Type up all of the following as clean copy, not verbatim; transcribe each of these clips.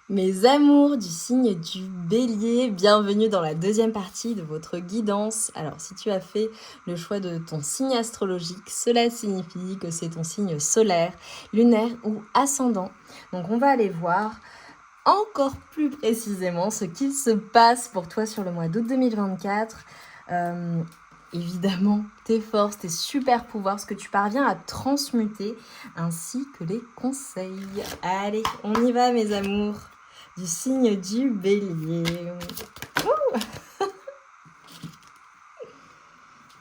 Mes amours du signe du Bélier, bienvenue dans la deuxième partie de votre guidance. Alors si tu as fait le choix de ton signe astrologique, cela signifie que c'est ton signe solaire, lunaire ou ascendant. Donc on va aller voir encore plus précisément ce qu'il se passe pour toi sur le mois d'août 2024. Évidemment, tes forces, tes super pouvoirs, ce que tu parviens à transmuter, ainsi que les conseils. Allez, on y va mes amours du signe du Bélier.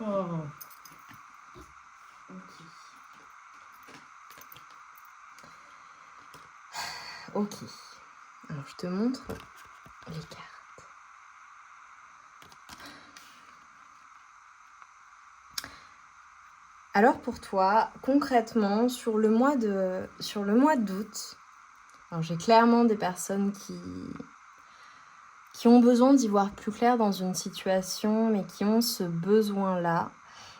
Oh. Ok. Alors je te montre les cartes. Alors pour toi, concrètement, sur le mois d'août, alors j'ai clairement des personnes qui ont besoin d'y voir plus clair dans une situation, mais qui ont ce besoin-là.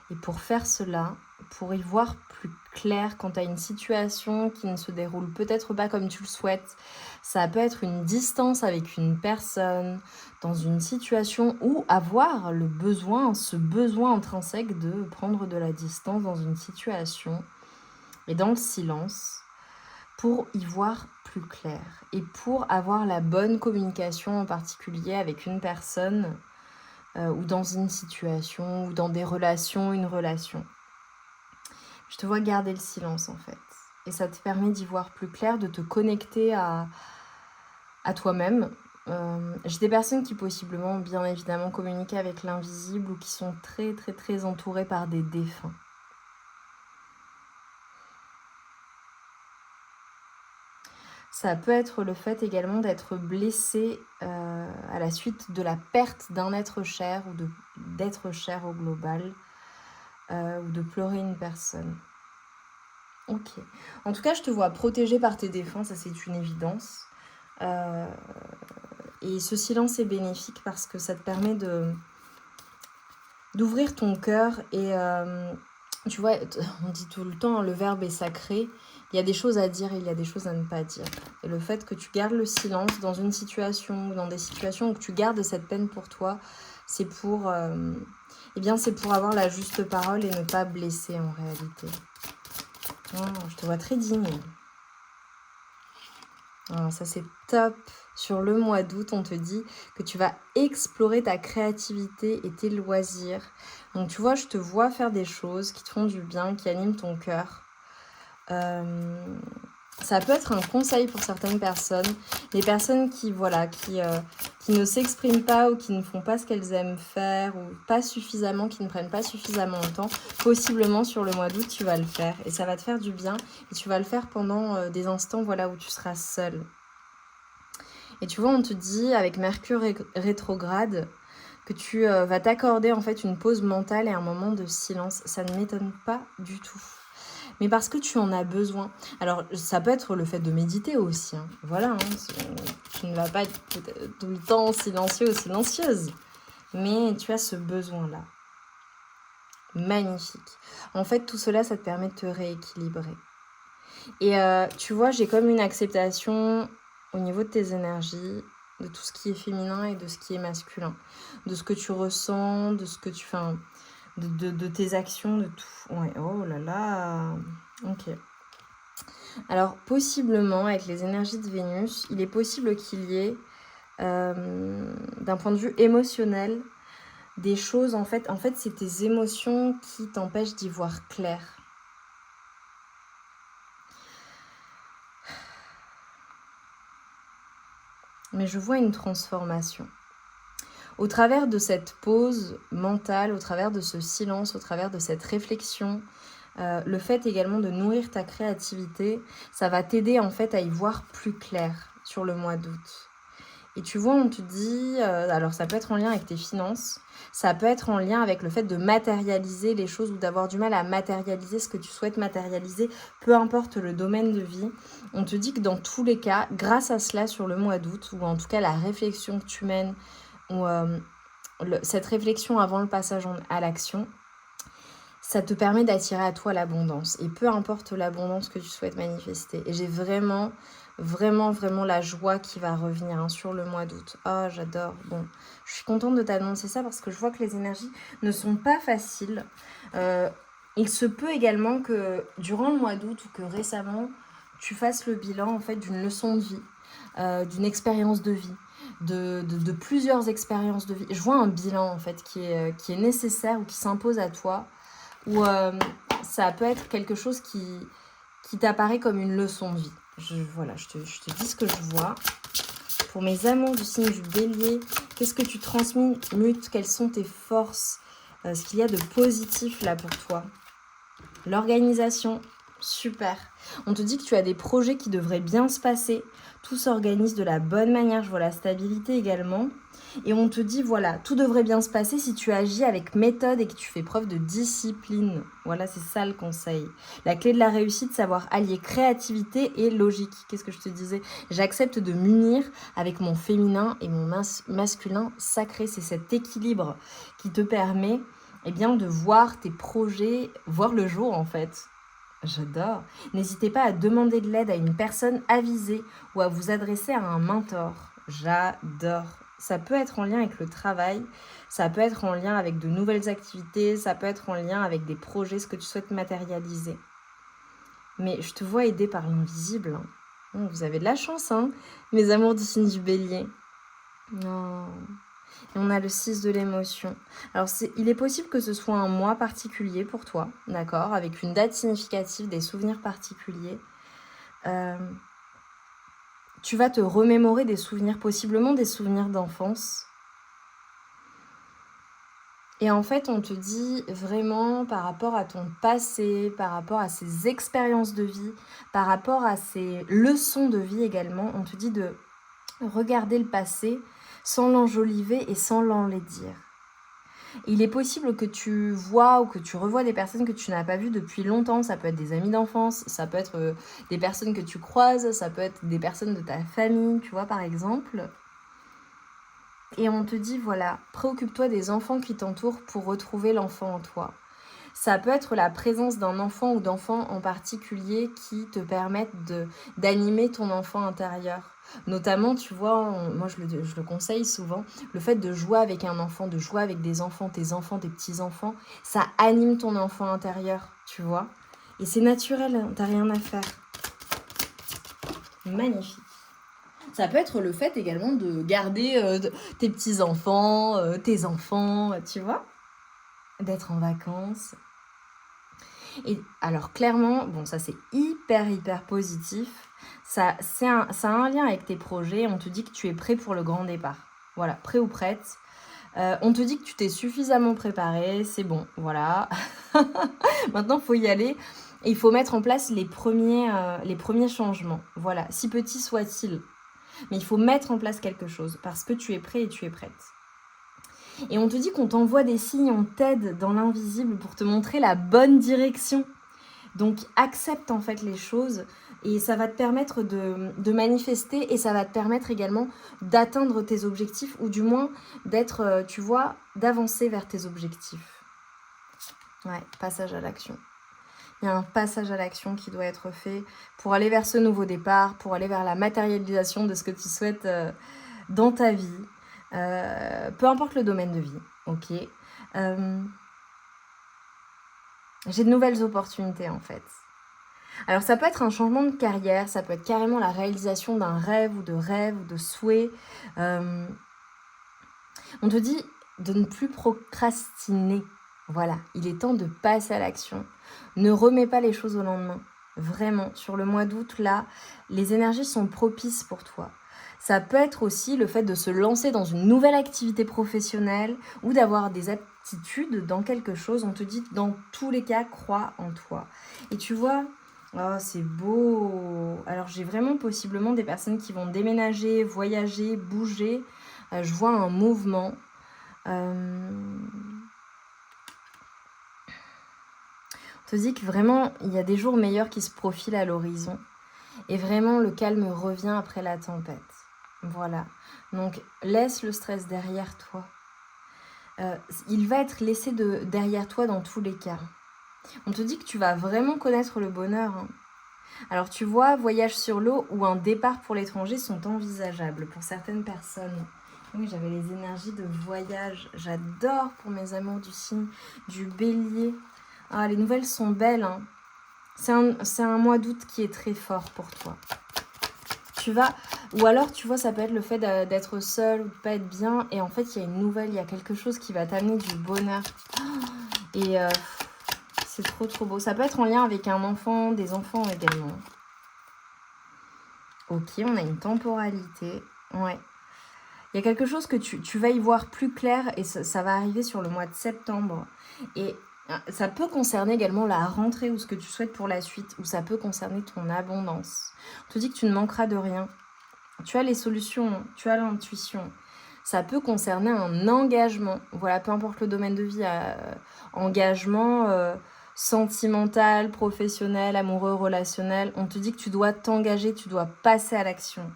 Et pour faire cela, pour y voir plus clair quant à une situation qui ne se déroule peut-être pas comme tu le souhaites, ça peut être une distance avec une personne, dans une situation où avoir le besoin, ce besoin intrinsèque de prendre de la distance dans une situation et dans le silence, pour y voir plus clair et pour avoir la bonne communication en particulier avec une personne ou dans une situation ou dans des relations, une relation. Je te vois garder le silence en fait. Et ça te permet d'y voir plus clair, de te connecter à toi-même. J'ai des personnes qui possiblement, bien évidemment, communiquent avec l'invisible ou qui sont très très très entourées par des défunts. Ça peut être le fait également d'être blessé à la suite de la perte d'un être cher ou d'être cher au global ou de pleurer une personne. Ok. En tout cas, je te vois protégée par tes défunts, ça c'est une évidence. Et ce silence est bénéfique parce que ça te permet d'ouvrir ton cœur et tu vois, on dit tout le temps, le verbe est sacré. Il y a des choses à dire et il y a des choses à ne pas dire. Et le fait que tu gardes le silence dans une situation ou dans des situations où tu gardes cette peine pour toi, c'est pour, c'est pour avoir la juste parole et ne pas blesser en réalité. Oh, je te vois très digne. Oh, ça c'est top. Sur le mois d'août, on te dit que tu vas explorer ta créativité et tes loisirs. Donc tu vois, je te vois faire des choses qui te font du bien, qui animent ton cœur. Ça peut être un conseil pour certaines personnes. Les personnes qui ne s'expriment pas ou qui ne font pas ce qu'elles aiment faire ou pas suffisamment, qui ne prennent pas suffisamment de temps, possiblement sur le mois d'août, tu vas le faire. Et ça va te faire du bien. Et tu vas le faire pendant des instants où tu seras seule. Et tu vois, on te dit, avec Mercure rétrograde, que tu vas t'accorder en fait une pause mentale et un moment de silence. Ça ne m'étonne pas du tout. Mais parce que tu en as besoin. Alors, ça peut être le fait de méditer aussi. Hein. Voilà, tu ne vas pas être tout le temps silencieux ou silencieuse. Mais tu as ce besoin-là. Magnifique. En fait, tout cela, ça te permet de te rééquilibrer. Et tu vois, j'ai comme une acceptation au niveau de tes énergies, de tout ce qui est féminin et de ce qui est masculin. De ce que tu ressens, de ce que tu fais, de tes actions, de tout. Ouais, oh là là. Ok. Alors, possiblement, avec les énergies de Vénus, il est possible qu'il y ait, d'un point de vue émotionnel, des choses, en fait, c'est tes émotions qui t'empêchent d'y voir clair. Mais je vois une transformation. Au travers de cette pause mentale, au travers de ce silence, au travers de cette réflexion, le fait également de nourrir ta créativité, ça va t'aider en fait à y voir plus clair sur le mois d'août. Et tu vois, on te dit, alors ça peut être en lien avec tes finances, ça peut être en lien avec le fait de matérialiser les choses ou d'avoir du mal à matérialiser ce que tu souhaites matérialiser, peu importe le domaine de vie. On te dit que dans tous les cas, grâce à cela sur le mois d'août, ou en tout cas la réflexion que tu mènes, ou cette réflexion avant le passage à l'action, ça te permet d'attirer à toi l'abondance. Et peu importe l'abondance que tu souhaites manifester. Et j'ai vraiment vraiment, vraiment la joie qui va revenir hein, sur le mois d'août. Oh, j'adore. Bon, je suis contente de t'annoncer ça parce que je vois que les énergies ne sont pas faciles. Il se peut également que durant le mois d'août ou que récemment, tu fasses le bilan en fait d'une leçon de vie, d'une expérience de vie, de plusieurs expériences de vie. Je vois un bilan en fait qui est nécessaire ou qui s'impose à toi, ou ça peut être quelque chose qui t'apparaît comme une leçon de vie. Voilà, je te dis ce que je vois. Pour mes amours du signe du bélier, qu'est-ce que tu transmutes? Quelles sont tes forces? Ce qu'il y a de positif là pour toi? L'organisation, super. On te dit que tu as des projets qui devraient bien se passer. Tout s'organise de la bonne manière. Je vois la stabilité également. Et on te dit, voilà, tout devrait bien se passer si tu agis avec méthode et que tu fais preuve de discipline. Voilà, c'est ça le conseil. La clé de la réussite, savoir allier créativité et logique. Qu'est-ce que je te disais? J'accepte de m'unir avec mon féminin et mon masculin sacré. C'est cet équilibre qui te permet de voir tes projets voir le jour en fait. J'adore. N'hésitez pas à demander de l'aide à une personne avisée ou à vous adresser à un mentor. J'adore. Ça peut être en lien avec le travail, ça peut être en lien avec de nouvelles activités, ça peut être en lien avec des projets, ce que tu souhaites matérialiser. Mais je te vois aidée par l'invisible. Vous avez de la chance, hein, mes amours du signe du bélier. Non. Et on a le 6 de l'émotion. Alors, il est possible que ce soit un mois particulier pour toi, d'accord, avec une date significative, des souvenirs particuliers. Tu vas te remémorer des souvenirs, possiblement des souvenirs d'enfance. Et en fait, on te dit vraiment par rapport à ton passé, par rapport à ces expériences de vie, par rapport à ces leçons de vie également, on te dit de regarder le passé sans l'enjoliver et sans l'enlaidir. Il est possible que tu vois ou que tu revois des personnes que tu n'as pas vues depuis longtemps. Ça peut être des amis d'enfance, ça peut être des personnes que tu croises, ça peut être des personnes de ta famille, tu vois, par exemple. Et on te dit, voilà, préoccupe-toi des enfants qui t'entourent pour retrouver l'enfant en toi. Ça peut être la présence d'un enfant ou d'enfants en particulier qui te permettent d'animer ton enfant intérieur. Notamment, tu vois, moi je le conseille souvent, le fait de jouer avec un enfant, de jouer avec des enfants, tes petits-enfants, ça anime ton enfant intérieur, tu vois. Et c'est naturel, t'as rien à faire. Magnifique. Ça peut être le fait également de garder tes petits-enfants, tes enfants, tu vois, d'être en vacances. Et alors clairement, bon ça c'est hyper positif, ça a un lien avec tes projets, on te dit que tu es prêt pour le grand départ. Voilà, prêt ou prête. On te dit que tu t'es suffisamment préparé, c'est bon, voilà. Maintenant il faut y aller et il faut mettre en place les premiers changements. Voilà, si petits soient-ils. Mais il faut mettre en place quelque chose parce que tu es prêt et tu es prête. Et on te dit qu'on t'envoie des signes, on t'aide dans l'invisible pour te montrer la bonne direction. Donc accepte en fait les choses et ça va te permettre de manifester et ça va te permettre également d'atteindre tes objectifs ou du moins d'être, tu vois, d'avancer vers tes objectifs. Ouais, passage à l'action. Il y a un passage à l'action qui doit être fait pour aller vers ce nouveau départ, pour aller vers la matérialisation de ce que tu souhaites dans ta vie. Peu importe le domaine de vie, ok. J'ai de nouvelles opportunités en fait. Alors ça peut être un changement de carrière, ça peut être carrément la réalisation d'un rêve ou de souhait. On te dit de ne plus procrastiner. Voilà, il est temps de passer à l'action. Ne remets pas les choses au lendemain. Vraiment, sur le mois d'août, là, les énergies sont propices pour toi. Ça peut être aussi le fait de se lancer dans une nouvelle activité professionnelle ou d'avoir des aptitudes dans quelque chose. On te dit, dans tous les cas, crois en toi. Et tu vois, oh, c'est beau. Alors, j'ai vraiment possiblement des personnes qui vont déménager, voyager, bouger. Je vois un mouvement. On te dit que vraiment, il y a des jours meilleurs qui se profilent à l'horizon. Et vraiment, le calme revient après la tempête. Voilà. Donc, laisse le stress derrière toi. Il va être laissé derrière toi dans tous les cas. On te dit que tu vas vraiment connaître le bonheur. Hein. Alors tu vois, voyage sur l'eau ou un départ pour l'étranger sont envisageables pour certaines personnes. Oui, j'avais les énergies de voyage. J'adore pour mes amours du signe du bélier. Ah, les nouvelles sont belles, hein. C'est un mois d'août qui est très fort pour toi. Tu vas... Ou alors, tu vois, ça peut être le fait d'être seul ou de pas être bien. Et en fait, il y a une nouvelle, il y a quelque chose qui va t'amener du bonheur. Et c'est trop, trop beau. Ça peut être en lien avec un enfant, des enfants également. Ok, on a une temporalité. Ouais. Il y a quelque chose que tu vas y voir plus clair et ça va arriver sur le mois de septembre. Et ça peut concerner également la rentrée ou ce que tu souhaites pour la suite, ou ça peut concerner ton abondance. On te dit que tu ne manqueras de rien. Tu as les solutions, tu as l'intuition. Ça peut concerner un engagement. Voilà, peu importe le domaine de vie, engagement sentimental, professionnel, amoureux, relationnel. On te dit que tu dois t'engager, tu dois passer à l'action.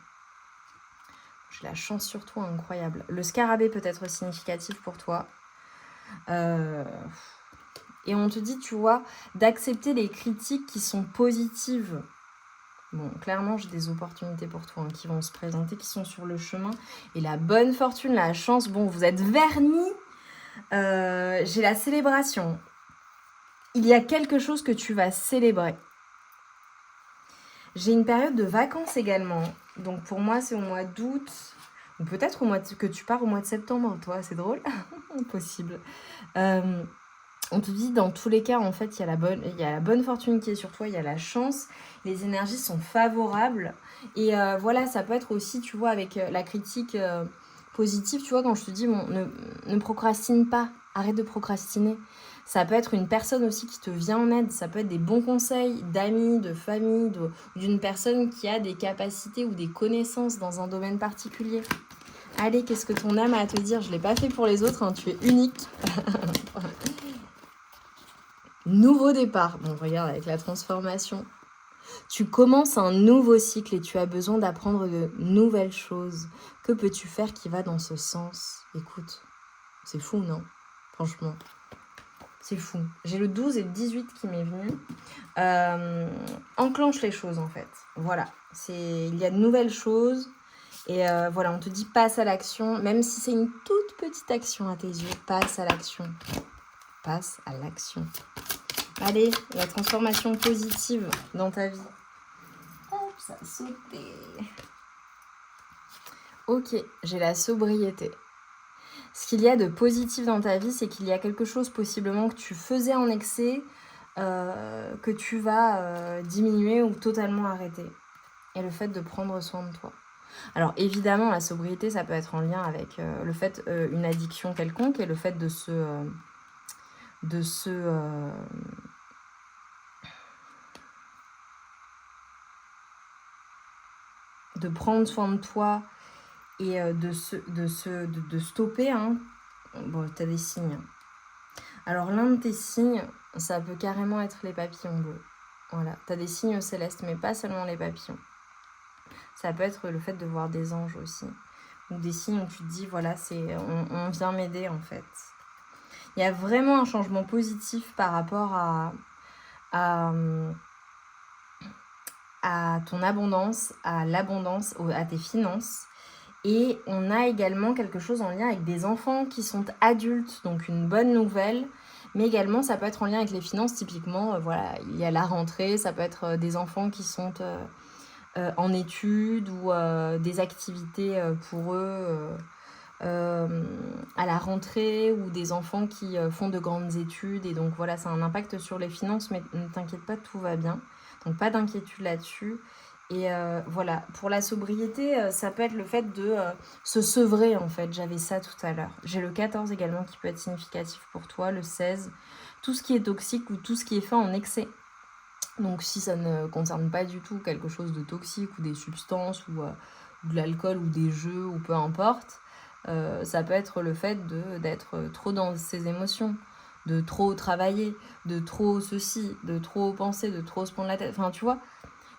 J'ai la chance sur toi, incroyable. Le scarabée peut être significatif pour toi. Et on te dit, tu vois, d'accepter les critiques qui sont positives. Bon, clairement, j'ai des opportunités pour toi qui vont se présenter, qui sont sur le chemin. Et la bonne fortune, la chance, bon, vous êtes vernis. J'ai la célébration. Il y a quelque chose que tu vas célébrer. J'ai une période de vacances également. Donc pour moi, c'est au mois d'août. Ou peut-être que tu pars au mois de septembre, toi, c'est drôle. Possible. On te dit, dans tous les cas, en fait, il y a la bonne fortune qui est sur toi, il y a la chance, les énergies sont favorables. Et voilà, ça peut être aussi, tu vois, avec la critique positive, tu vois, quand je te dis, bon, ne procrastine pas, arrête de procrastiner. Ça peut être une personne aussi qui te vient en aide, ça peut être des bons conseils d'amis, de famille, d'une personne qui a des capacités ou des connaissances dans un domaine particulier. Allez, qu'est-ce que ton âme a à te dire? Je ne l'ai pas fait pour les autres, hein, tu es unique. Nouveau départ. Bon, regarde, avec la transformation. Tu commences un nouveau cycle et tu as besoin d'apprendre de nouvelles choses. Que peux-tu faire qui va dans ce sens? Écoute, c'est fou, non? Franchement, c'est fou. J'ai le 12 et le 18 qui m'est venu. Enclenche les choses, en fait. Voilà. Il y a de nouvelles choses. Et voilà, on te dit passe à l'action. Même si c'est une toute petite action à tes yeux, passe à l'action. Passe à l'action. Allez, la transformation positive dans ta vie. Hop, ça a sauté. Ok, j'ai la sobriété. Ce qu'il y a de positif dans ta vie, c'est qu'il y a quelque chose possiblement que tu faisais en excès, que tu vas diminuer ou totalement arrêter. Et le fait de prendre soin de toi. Alors évidemment, la sobriété, ça peut être en lien avec le fait, une addiction quelconque et le fait de prendre soin de toi et de stopper. Hein. Bon, tu as des signes. Alors l'un de tes signes, ça peut carrément être les papillons bleus. Voilà, tu as des signes célestes, mais pas seulement les papillons. Ça peut être le fait de voir des anges aussi. Ou des signes où tu te dis, voilà, on vient m'aider en fait. Il y a vraiment un changement positif par rapport à ton abondance, à l'abondance, à tes finances. Et on a également quelque chose en lien avec des enfants qui sont adultes, donc une bonne nouvelle. Mais également, ça peut être en lien avec les finances, typiquement, voilà, il y a la rentrée, ça peut être des enfants qui sont en études ou des activités pour eux à la rentrée, ou des enfants qui font de grandes études. Et donc voilà, ça a un impact sur les finances, mais ne t'inquiète pas, tout va bien. Donc pas d'inquiétude là-dessus. Et voilà, pour la sobriété, ça peut être le fait de se sevrer en fait. J'avais ça tout à l'heure. J'ai le 14 également qui peut être significatif pour toi, le 16. Tout ce qui est toxique ou tout ce qui est fait en excès. Donc si ça ne concerne pas du tout quelque chose de toxique ou des substances ou de l'alcool ou des jeux ou peu importe, ça peut être le fait d'être trop dans ses émotions, de trop travailler, de trop ceci, de trop penser, de trop se prendre la tête. Enfin, tu vois,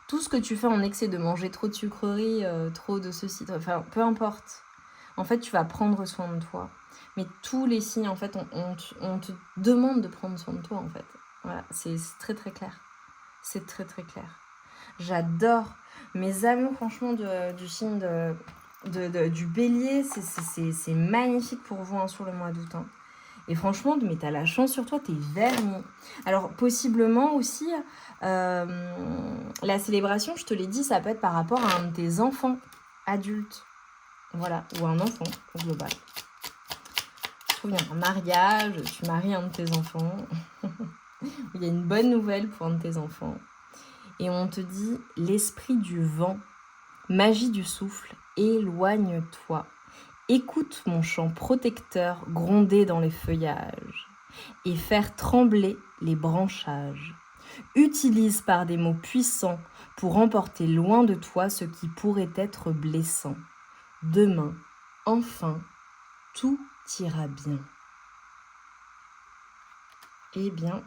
tout ce que tu fais en excès, de manger trop de sucreries, trop de ceci, enfin, peu importe. En fait, tu vas prendre soin de toi. Mais tous les signes, en fait, on te demande de prendre soin de toi, en fait. Voilà, c'est très très clair. C'est très très clair. J'adore. Mes amours, franchement, du signe du bélier, c'est magnifique pour vous hein, sur le mois d'août. Hein. Et franchement, mais t'as la chance sur toi, t'es verni. Alors, possiblement aussi, la célébration, je te l'ai dit, ça peut être par rapport à un de tes enfants adultes. Voilà, ou un enfant au global. Je trouve qu'il y a un mariage, tu maries un de tes enfants. Il y a une bonne nouvelle pour un de tes enfants. Et on te dit, l'esprit du vent, magie du souffle, éloigne-toi. Écoute mon chant protecteur gronder dans les feuillages et faire trembler les branchages. Utilise par des mots puissants pour emporter loin de toi ce qui pourrait être blessant. Demain, enfin, tout ira bien. Eh bien,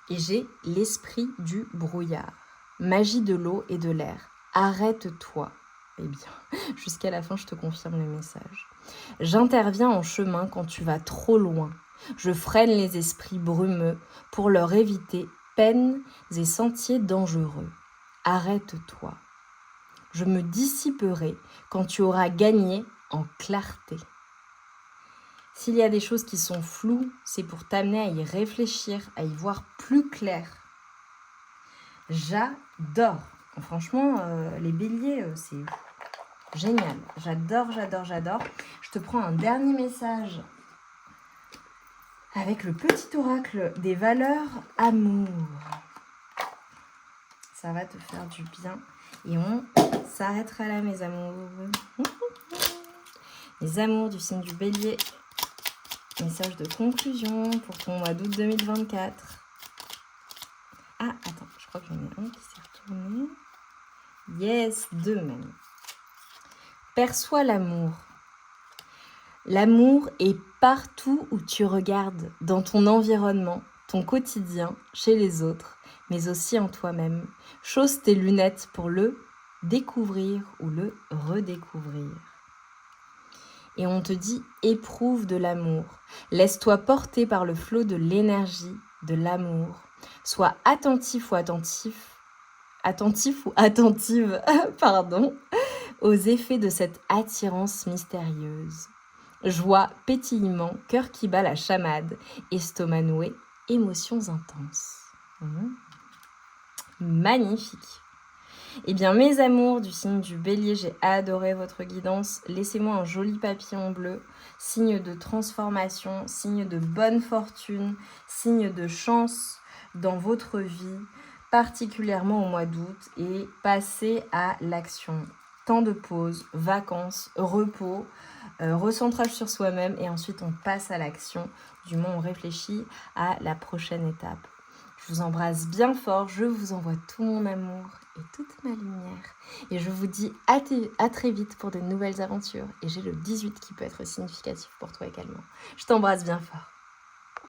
et j'ai l'esprit du brouillard, magie de l'eau et de l'air. Arrête-toi. Eh bien, jusqu'à la fin, je te confirme le message. J'interviens en chemin quand tu vas trop loin. Je freine les esprits brumeux pour leur éviter peines et sentiers dangereux. Arrête-toi. Je me dissiperai quand tu auras gagné en clarté. S'il y a des choses qui sont floues, c'est pour t'amener à y réfléchir, à y voir plus clair. J'adore. Franchement, les béliers, c'est génial. J'adore, j'adore, j'adore. Je te prends un dernier message avec le petit oracle des valeurs amour. Ça va te faire du bien. Et on s'arrêtera là, mes amours. Les amours du signe du bélier. Message de conclusion pour ton mois d'août 2024. Ah, attends, je crois que j'en ai un qui s'est retourné. Yes, deux même. Perçois l'amour. L'amour est partout où tu regardes, dans ton environnement, ton quotidien, chez les autres, mais aussi en toi-même. Chausse tes lunettes pour le découvrir ou le redécouvrir. Et on te dit, éprouve de l'amour. Laisse-toi porter par le flot de l'énergie, de l'amour. Sois attentif ou attentive, pardon, aux effets de cette attirance mystérieuse. Joie, pétillement, cœur qui bat la chamade, estomac noué, émotions intenses. Magnifique. Eh bien, mes amours du signe du bélier, j'ai adoré votre guidance. Laissez-moi un joli papillon bleu, signe de transformation, signe de bonne fortune, signe de chance dans votre vie, particulièrement au mois d'août, et passez à l'action. Temps de pause, vacances, repos, recentrage sur soi-même, et ensuite on passe à l'action. Du moins, on réfléchit à la prochaine étape. Je vous embrasse bien fort, je vous envoie tout mon amour et toute ma lumière. Et je vous dis à très vite pour de nouvelles aventures. Et j'ai le 18 qui peut être significatif pour toi également. Je t'embrasse bien fort.